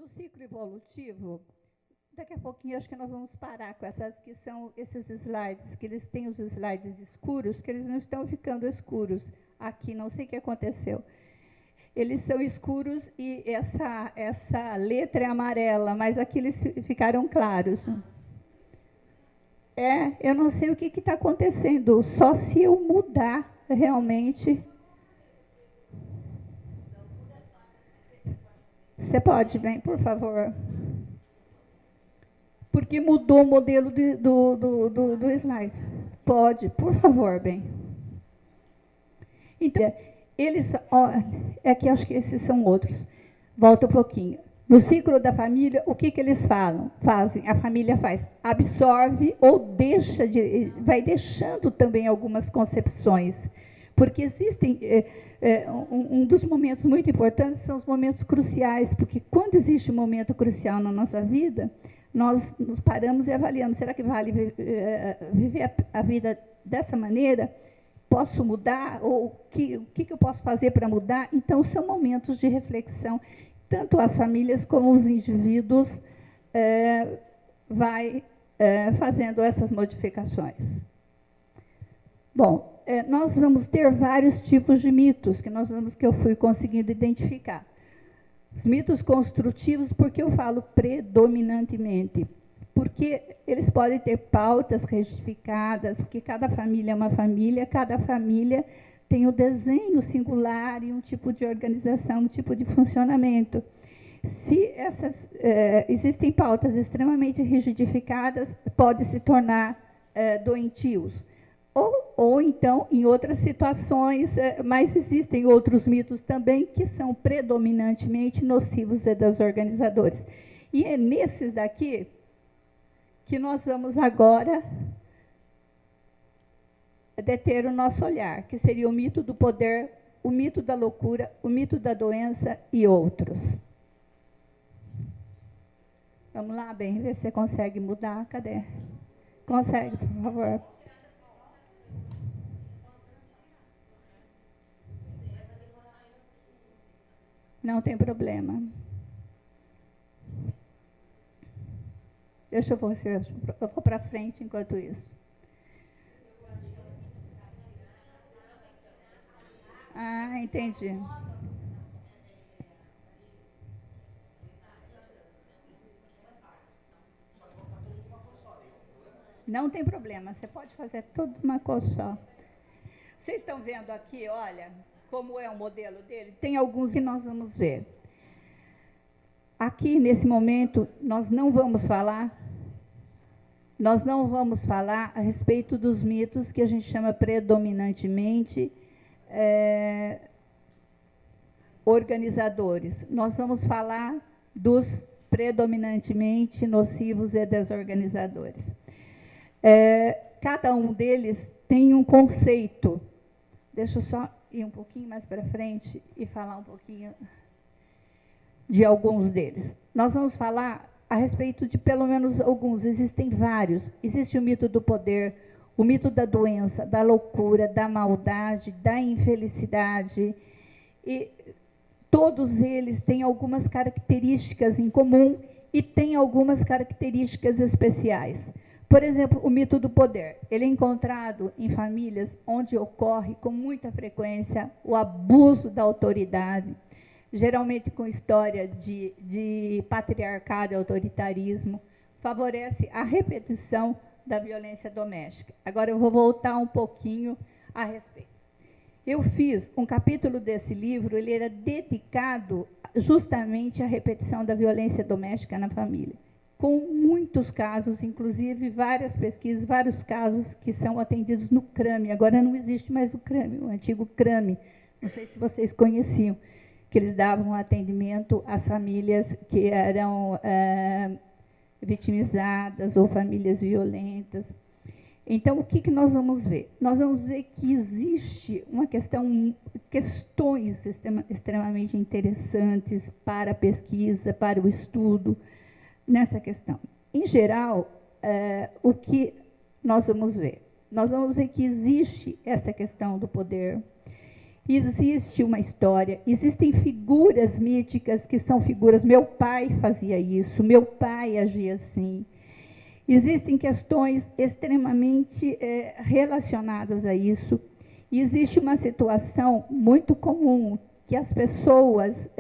No ciclo evolutivo, daqui a pouquinho acho que nós vamos parar com essas que são esses slides, que eles têm os slides escuros, que eles não estão ficando escuros aqui, não sei o que aconteceu. Eles são escuros e essa letra é amarela, mas aqui eles ficaram claros. Eu não sei o que está acontecendo, só se eu mudar realmente. Você pode, bem, por favor? Porque mudou o modelo do slide. Pode, por favor, bem. Então, eles, é que acho que esses são outros. Volta um pouquinho. No ciclo da família, o que eles fazem? A família absorve ou vai deixando também algumas concepções. Porque existem, um dos momentos muito importantes são os momentos cruciais, porque quando existe um momento crucial na nossa vida, nós nos paramos e avaliamos, será que vale viver a vida dessa maneira? Posso mudar? Ou o que eu posso fazer para mudar? Então, são momentos de reflexão. Tanto as famílias como os indivíduos vai fazendo essas modificações. Bom, nós vamos ter vários tipos de mitos que eu fui conseguindo identificar. Os mitos construtivos, por que eu falo predominantemente? Porque eles podem ter pautas retificadas, porque cada família é uma família, cada família tem um desenho singular e um tipo de organização, um tipo de funcionamento. Se existem pautas extremamente rigidificadas, pode se tornar doentios. Ou então, em outras situações, mas existem outros mitos também que são predominantemente nocivos e desorganizadores. E é nesses aqui que nós vamos agora deter o nosso olhar, que seria o mito do poder, o mito da loucura, o mito da doença e outros. Vamos lá, bem, ver se você consegue mudar. Cadê? Consegue, por favor. Não tem problema. Deixa eu ver, eu vou para frente enquanto isso. Ah, entendi. Não tem problema, você pode fazer tudo uma coisa só. Vocês estão vendo aqui, olha, como é o modelo dele? Tem alguns que nós vamos ver. Aqui, nesse momento, nós não vamos falar a respeito dos mitos que a gente chama predominantemente organizadores. Nós vamos falar dos predominantemente nocivos e desorganizadores. Cada um deles tem um conceito. Deixa eu só ir um pouquinho mais para frente e falar um pouquinho de alguns deles. Nós vamos falar a respeito de pelo menos alguns, existem vários. Existe o mito do poder, o mito da doença, da loucura, da maldade, da infelicidade, e todos eles têm algumas características em comum e têm algumas características especiais. Por exemplo, o mito do poder. Ele é encontrado em famílias onde ocorre com muita frequência o abuso da autoridade, geralmente com história de patriarcado e autoritarismo, favorece a repetição da violência doméstica. Agora eu vou voltar um pouquinho a respeito. Eu fiz um capítulo desse livro, ele era dedicado justamente à repetição da violência doméstica na família, com muitos casos, inclusive várias pesquisas, vários casos que são atendidos no CRAME. Agora não existe mais o CRAME, o antigo CRAME, não sei se vocês conheciam, que eles davam atendimento às famílias que eram vitimizadas ou famílias violentas. Então, o que nós vamos ver? Nós vamos ver que existe questões extremamente interessantes para a pesquisa, para o estudo nessa questão. Em geral, o que nós vamos ver? Nós vamos ver que existe essa questão do poder, Existe uma história, existem figuras míticas que são figuras. Meu pai fazia isso, meu pai agia assim. Existem questões extremamente relacionadas a isso. E existe uma situação muito comum que as pessoas,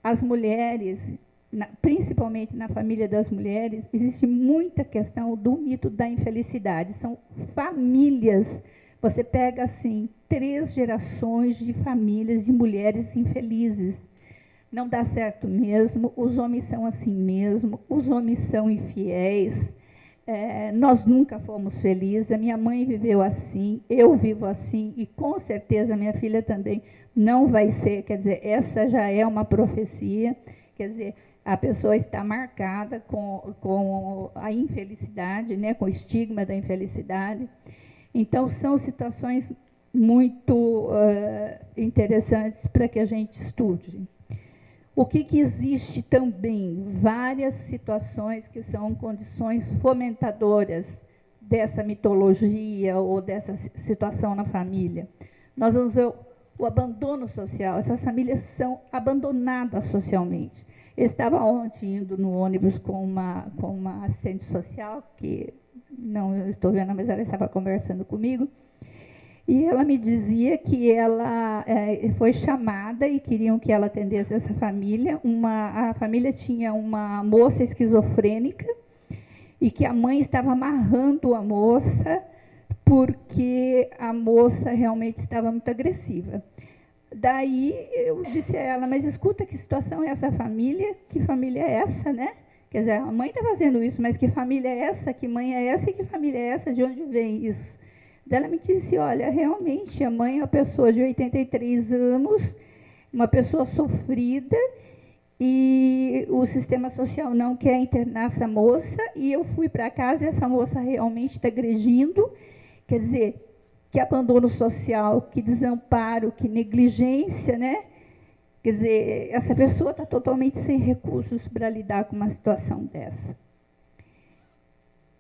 as mulheres, principalmente na família das mulheres, existe muita questão do mito da infelicidade. São famílias. Você pega, assim, 3 gerações de famílias de mulheres infelizes. Não dá certo mesmo, os homens são assim mesmo, os homens são infiéis, nós nunca fomos felizes, a minha mãe viveu assim, eu vivo assim, e com certeza a minha filha também não vai ser. Quer dizer, essa já é uma profecia, quer dizer, a pessoa está marcada com a infelicidade, né, com o estigma da infelicidade. Então, são situações muito interessantes para que a gente estude. O que existe também? Várias situações que são condições fomentadoras dessa mitologia ou dessa situação na família. Nós vamos ver o abandono social. Essas famílias são abandonadas socialmente. Eu estava ontem indo no ônibus com uma assistente social, que não estou vendo, mas ela estava conversando comigo, e ela me dizia que ela foi chamada e queriam que ela atendesse essa família. A família tinha uma moça esquizofrênica e que a mãe estava amarrando a moça porque a moça realmente estava muito agressiva. Daí eu disse a ela, mas escuta, que situação é essa família? Que família é essa, né? Quer dizer, a mãe está fazendo isso, mas que família é essa? Que mãe é essa e que família é essa? De onde vem isso? Daí ela me disse, olha, realmente a mãe é uma pessoa de 83 anos, uma pessoa sofrida, e o sistema social não quer internar essa moça, e eu fui para casa e essa moça realmente está agredindo. Quer dizer, que abandono social, que desamparo, que negligência, né? Quer dizer, essa pessoa está totalmente sem recursos para lidar com uma situação dessa.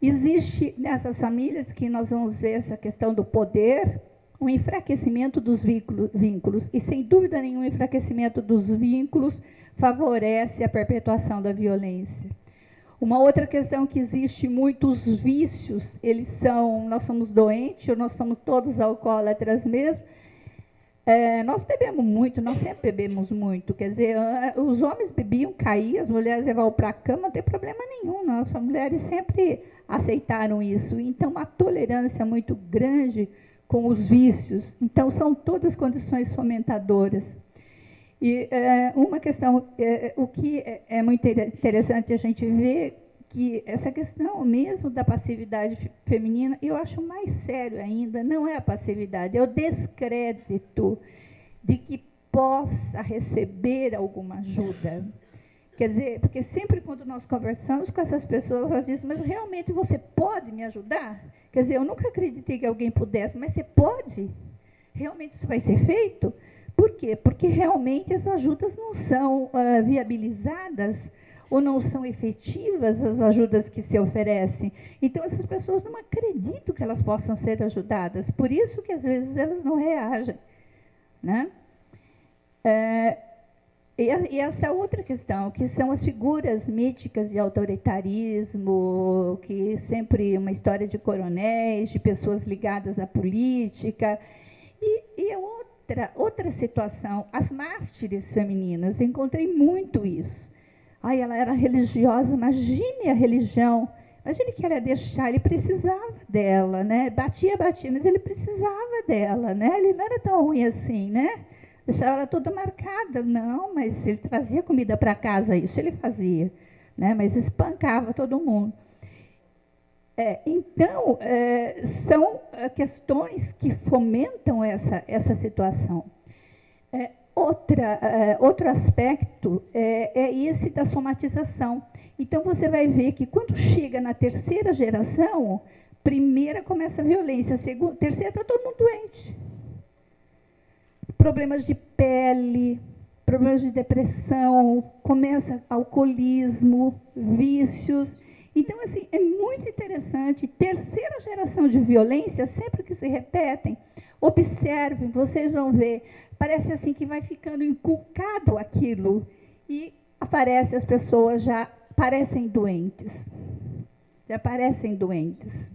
Existe nessas famílias, que nós vamos ver essa questão do poder, um enfraquecimento dos vínculos, e sem dúvida nenhuma o enfraquecimento dos vínculos favorece a perpetuação da violência. Uma outra questão que existe muito, os vícios, nós somos doentes, ou nós somos todos alcoólatras mesmo. Nós bebemos muito, nós sempre bebemos muito. Quer dizer, os homens bebiam, caíam, as mulheres levavam para a cama, não tem problema nenhum. Nossas mulheres sempre aceitaram isso. Então, uma tolerância muito grande com os vícios. Então, são todas condições fomentadoras. E uma questão, o que é muito interessante a gente ver, que essa questão mesmo da passividade feminina, eu acho mais sério ainda, não é a passividade, é o descrédito de que possa receber alguma ajuda. Quer dizer, porque sempre quando nós conversamos com essas pessoas, elas dizem, mas realmente você pode me ajudar? Quer dizer, eu nunca acreditei que alguém pudesse, mas você pode? Realmente isso vai ser feito? Por quê? Porque realmente as ajudas não são viabilizadas ou não são efetivas, as ajudas que se oferecem. Então, essas pessoas não acreditam que elas possam ser ajudadas. Por isso que, às vezes, elas não reagem, né? E essa outra questão, que são as figuras míticas de autoritarismo, que sempre uma história de coronéis, de pessoas ligadas à política. E outra situação, as mártires femininas, encontrei muito isso. Ai, ela era religiosa, imagine a religião. Imagine que ela ia deixar, ele precisava dela, né? Batia, mas ele precisava dela, né? Ele não era tão ruim assim, né? Deixava ela toda marcada. Não, mas ele trazia comida para casa, isso ele fazia, né? Mas espancava todo mundo. Então, são questões que fomentam essa situação. Outro aspecto é esse da somatização. Então, você vai ver que quando chega na terceira geração, primeira começa a violência, segunda, terceira está todo mundo doente. Problemas de pele, problemas de depressão, começa alcoolismo, vícios. Então, assim, é muito interessante. Terceira geração de violência, sempre que se repetem, Observem, vocês vão ver, parece assim que vai ficando inculcado aquilo e aparece, as pessoas já parecem doentes. Já parecem doentes.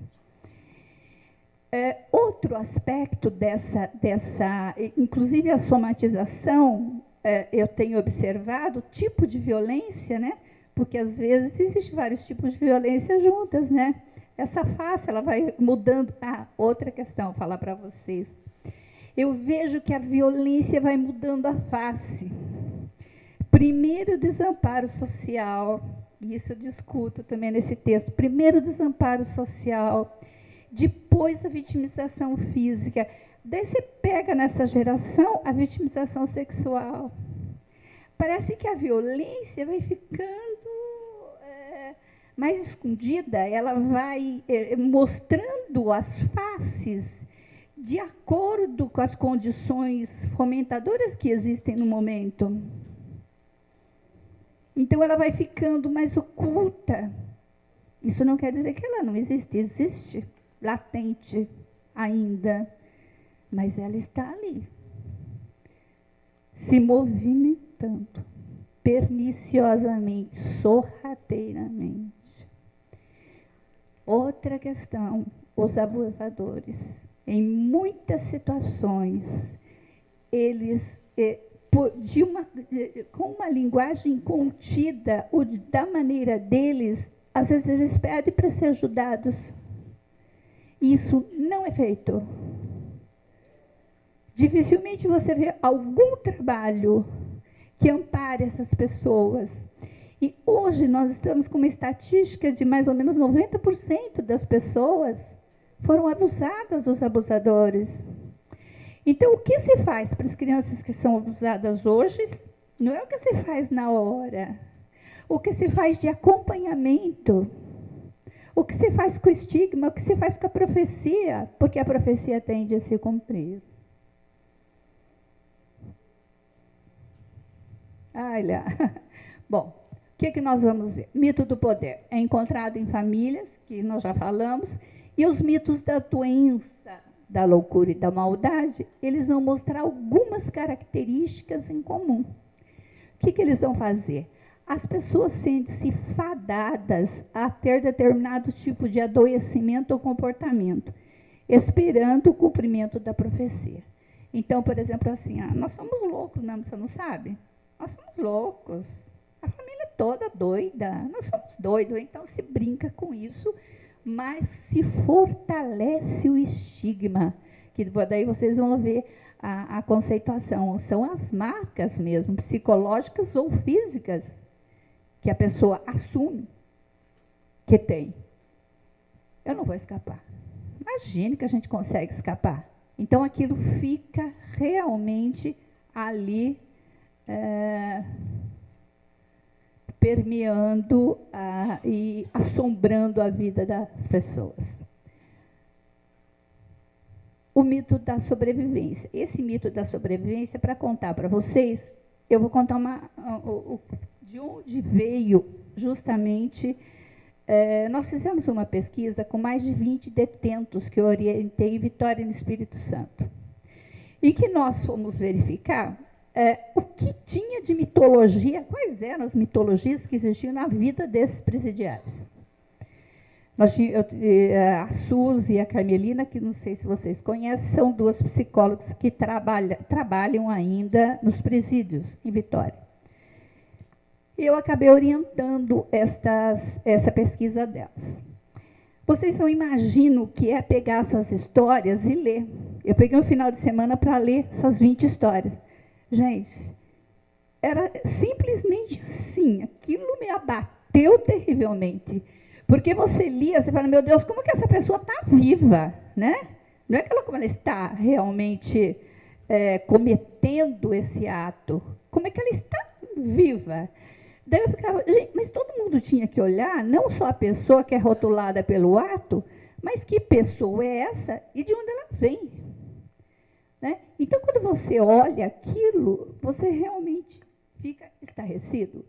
Outro aspecto dessa inclusive a somatização, eu tenho observado o tipo de violência, né? Porque às vezes existem vários tipos de violência juntas, né? Essa face, ela vai mudando. Outra questão, vou falar para vocês. Eu vejo que a violência vai mudando a face. Primeiro, o desamparo social, isso eu discuto também nesse texto. Primeiro, o desamparo social, depois a vitimização física. Daí você pega nessa geração a vitimização sexual. Parece que a violência vai ficando mais escondida, ela vai mostrando as faces de acordo com as condições fomentadoras que existem no momento. Então, ela vai ficando mais oculta. Isso não quer dizer que ela não existe, existe, latente ainda, mas ela está ali, se movimentando, perniciosamente, sorrateiramente. Outra questão, os abusadores. Em muitas situações, eles, com uma linguagem contida, da maneira deles, às vezes eles pedem para ser ajudados. Isso não é feito. Dificilmente você vê algum trabalho que ampare essas pessoas. E hoje nós estamos com uma estatística de mais ou menos 90% das pessoas foram abusadas dos abusadores. Então, o que se faz para as crianças que são abusadas hoje não é o que se faz na hora. O que se faz de acompanhamento. O que se faz com o estigma, o que se faz com a profecia, porque a profecia tende a se cumprir. Olha, bom, o que nós vamos ver? Mito do poder é encontrado em famílias, que nós já falamos, e os mitos da doença, da loucura e da maldade, eles vão mostrar algumas características em comum. O que eles vão fazer? As pessoas sentem-se fadadas a ter determinado tipo de adoecimento ou comportamento, esperando o cumprimento da profecia. Então, por exemplo, assim, nós somos loucos, não, você não sabe? Nós somos loucos. A família toda doida. Nós somos doidos, então se brinca com isso, mas se fortalece o estigma, que daí vocês vão ver a conceituação. São as marcas mesmo, psicológicas ou físicas, que a pessoa assume que tem. Eu não vou escapar. Imagine que a gente consegue escapar. Então, aquilo fica realmente ali, permeando e assombrando a vida das pessoas. O mito da sobrevivência. Esse mito da sobrevivência, para contar para vocês, eu vou contar de onde veio justamente. Nós fizemos uma pesquisa com mais de 20 detentos que eu orientei em Vitória, no Espírito Santo. E que nós fomos verificar o que tinha de mitologia, quais eram as mitologias que existiam na vida desses presidiários. A Suzy e a Carmelina, que não sei se vocês conhecem, são duas psicólogas que trabalham ainda nos presídios em Vitória. Eu acabei orientando essa pesquisa delas. Vocês não imaginam o que é pegar essas histórias e ler. Eu peguei um final de semana para ler essas 20 histórias. Gente, era simplesmente assim, aquilo me abateu terrivelmente. Porque você lia, você fala, meu Deus, como que essa pessoa está viva, né? Não é como ela está realmente cometendo esse ato. Como é que ela está viva? Daí eu ficava, gente, mas todo mundo tinha que olhar, não só a pessoa que é rotulada pelo ato, mas que pessoa é essa e de onde ela vem. Né? Então, quando você olha aquilo, você realmente fica estarrecido.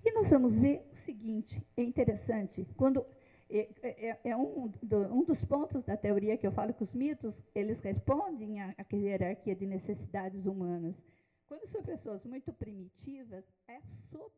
E nós vamos ver o seguinte, é interessante, quando É um dos pontos da teoria que eu falo que os mitos, eles respondem à hierarquia de necessidades humanas. Quando são pessoas muito primitivas, é sob